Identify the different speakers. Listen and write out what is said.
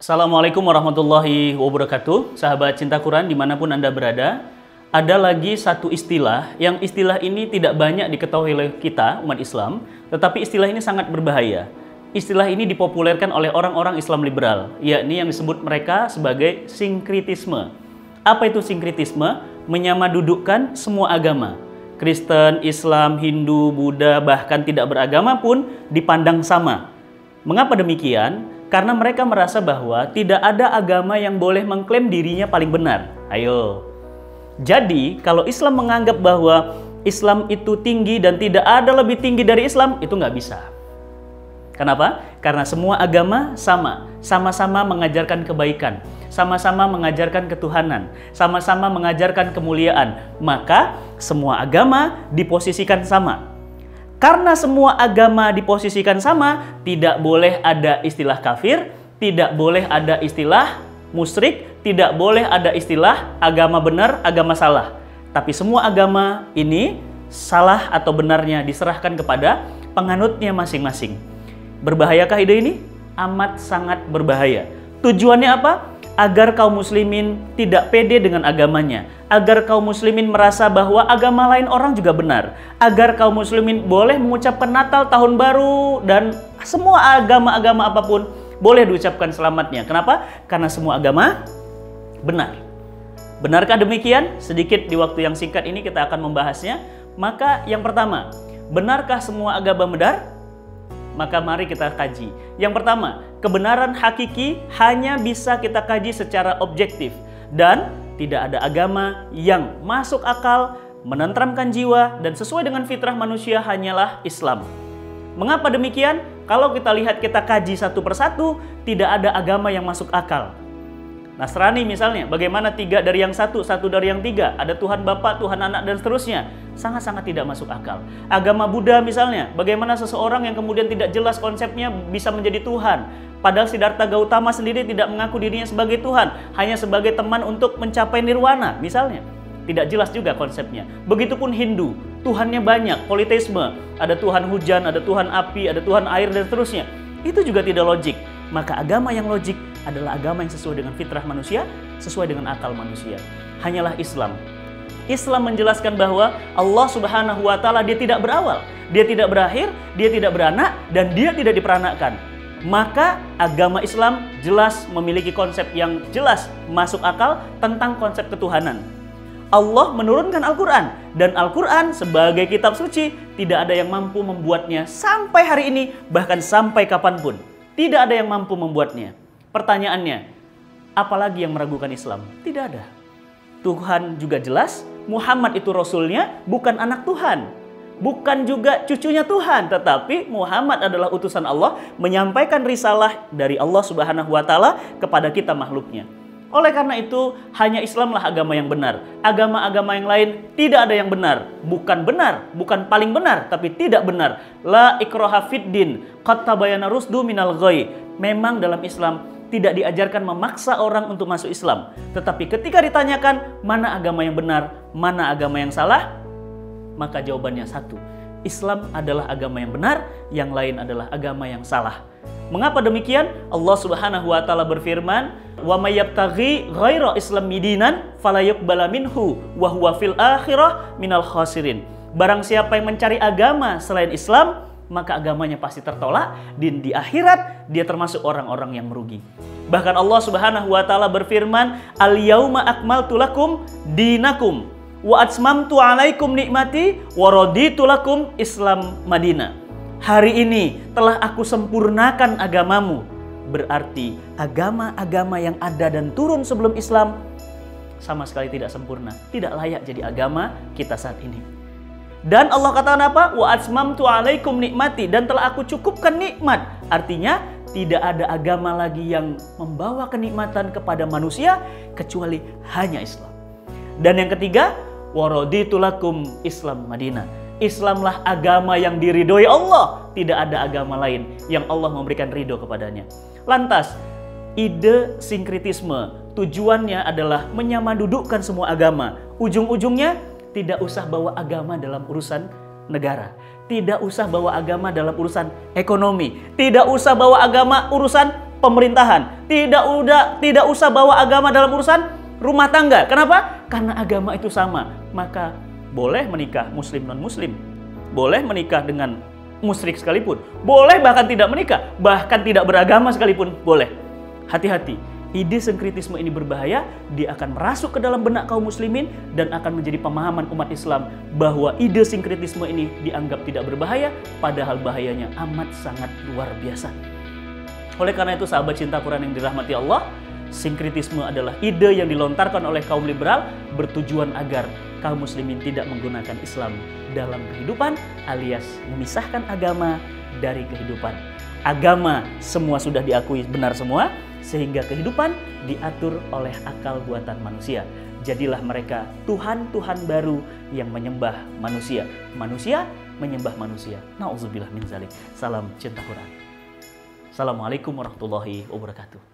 Speaker 1: Assalamualaikum warahmatullahi wabarakatuh. Sahabat cinta Quran dimanapun Anda berada, ada lagi satu istilah yang istilah ini tidak banyak diketahui oleh kita umat Islam, tetapi istilah ini sangat berbahaya. Istilah ini dipopulerkan oleh orang-orang Islam liberal, yakni yang disebut mereka sebagai sinkritisme. Apa itu sinkritisme? Menyamadudukkan semua agama. Kristen, Islam, Hindu, Buddha, bahkan tidak beragama pun dipandang sama. Mengapa demikian? Karena mereka merasa bahwa tidak ada agama yang boleh mengklaim dirinya paling benar. Ayo. Jadi, kalau Islam menganggap bahwa Islam itu tinggi dan tidak ada lebih tinggi dari Islam, itu nggak bisa. Kenapa? Karena semua agama sama. Sama-sama mengajarkan kebaikan. Sama-sama mengajarkan ketuhanan. Sama-sama mengajarkan kemuliaan. Maka, semua agama diposisikan sama. Karena semua agama diposisikan sama, tidak boleh ada istilah kafir, tidak boleh ada istilah musyrik, tidak boleh ada istilah agama benar, agama salah. Tapi semua agama ini salah atau benarnya diserahkan kepada penganutnya masing-masing. Berbahayakah ide ini? Amat sangat berbahaya. Tujuannya apa? Agar kaum muslimin tidak pede dengan agamanya, agar kaum muslimin merasa bahwa agama lain orang juga benar, agar kaum muslimin boleh mengucapkan Natal, Tahun Baru, dan semua agama-agama apapun boleh diucapkan selamatnya. Kenapa? Karena semua agama benar. Benarkah demikian? Sedikit di waktu yang singkat ini kita akan membahasnya. Maka yang pertama, benarkah semua agama benar? Maka mari kita kaji. Yang pertama, kebenaran hakiki hanya bisa kita kaji secara objektif. Dan tidak ada agama yang masuk akal, menenteramkan jiwa, dan sesuai dengan fitrah manusia hanyalah Islam. Mengapa demikian? Kalau kita lihat, kita kaji satu persatu, tidak ada agama yang masuk akal. Nasrani misalnya, bagaimana 3 dari yang 1, 1 dari yang 3, ada Tuhan Bapa, Tuhan Anak, dan seterusnya. Sangat-sangat tidak masuk akal. Agama Buddha misalnya, bagaimana seseorang yang kemudian tidak jelas konsepnya bisa menjadi Tuhan. Padahal Siddhartha Gautama sendiri tidak mengaku dirinya sebagai Tuhan, hanya sebagai teman untuk mencapai nirwana misalnya. Tidak jelas juga konsepnya. Begitupun Hindu, Tuhannya banyak, politeisme. Ada Tuhan hujan, ada Tuhan api, ada Tuhan air, dan seterusnya. Itu juga tidak logik. Maka agama yang logik adalah agama yang sesuai dengan fitrah manusia, sesuai dengan akal manusia. Hanyalah Islam. Islam menjelaskan bahwa Allah Subhanahu wa Ta'ala, dia tidak berawal, dia tidak berakhir, dia tidak beranak, dan dia tidak diperanakkan. Maka agama Islam jelas memiliki konsep yang jelas masuk akal tentang konsep ketuhanan. Allah menurunkan Al-Quran, dan Al-Quran sebagai kitab suci tidak ada yang mampu membuatnya sampai hari ini, bahkan sampai kapanpun. Tidak ada yang mampu membuatnya. Pertanyaannya, apalagi yang meragukan Islam? Tidak ada. Tuhan juga jelas, Muhammad itu Rasulnya, bukan anak Tuhan. Bukan juga cucunya Tuhan, tetapi Muhammad adalah utusan Allah menyampaikan risalah dari Allah Subhanahu wa Ta'ala kepada kita makhluknya. Oleh karena itu, hanya Islamlah agama yang benar. Agama-agama yang lain tidak ada yang benar. Bukan paling benar, tapi tidak benar. La ikraha fid din, qad tabayyana rusdu minal ghayy. Memang dalam Islam tidak diajarkan memaksa orang untuk masuk Islam. Tetapi ketika ditanyakan mana agama yang benar, mana agama yang salah, maka jawabannya satu. Islam adalah agama yang benar, yang lain adalah agama yang salah. Mengapa demikian? Allah Subhanahu wa Ta'ala berfirman, "Wa may yabtaghi ghaira islami dinan fala yuqbala minhu wa huwa fil akhirah minal khasirin." Barang siapa yang mencari agama selain Islam, maka agamanya pasti tertolak, dan di akhirat dia termasuk orang-orang yang merugi. Bahkan Allah Subhanahu wa Ta'ala berfirman, "Al-yauma akmaltu lakum dinakum wa atmamtu 'alaikum nikmati wa raditu lakum Islam Madinah." Hari ini telah aku sempurnakan agamamu. Berarti agama-agama yang ada dan turun sebelum Islam sama sekali tidak sempurna, tidak layak jadi agama kita saat ini. Dan Allah katakan apa? Wa atmamtu 'alaikum nikmati, dan telah aku cukupkan nikmat. Artinya tidak ada agama lagi yang membawa kenikmatan kepada manusia kecuali hanya Islam. Dan yang ketiga, wa raditu lakum Islam Madinah. Islamlah agama yang diridhoi Allah. Tidak ada agama lain yang Allah memberikan ridho kepadanya. Lantas, ide sinkritisme tujuannya adalah menyamadudukkan semua agama. Ujung-ujungnya tidak usah bawa agama dalam urusan negara. Tidak usah bawa agama dalam urusan ekonomi. Tidak usah bawa agama urusan pemerintahan. Tidak usah bawa agama dalam urusan rumah tangga. Kenapa? Karena agama itu sama. Maka boleh menikah muslim non-muslim. Boleh menikah dengan musyrik sekalipun. Boleh bahkan tidak menikah. Bahkan tidak beragama sekalipun. Boleh. Hati-hati. Ide sinkretisme ini berbahaya, dia akan merasuk ke dalam benak kaum muslimin dan akan menjadi pemahaman umat Islam bahwa ide sinkretisme ini dianggap tidak berbahaya, padahal bahayanya amat sangat luar biasa. Oleh karena itu sahabat cinta Quran yang dirahmati Allah, sinkretisme adalah ide yang dilontarkan oleh kaum liberal bertujuan agar kaum muslimin tidak menggunakan Islam dalam kehidupan alias memisahkan agama dari kehidupan. Agama semua sudah diakui benar semua, sehingga kehidupan diatur oleh akal buatan manusia. Jadilah mereka Tuhan-Tuhan baru yang menyembah manusia. Manusia menyembah manusia. Nauzubillah min zalik. Salam cinta Quran. Assalamualaikum warahmatullahi wabarakatuh.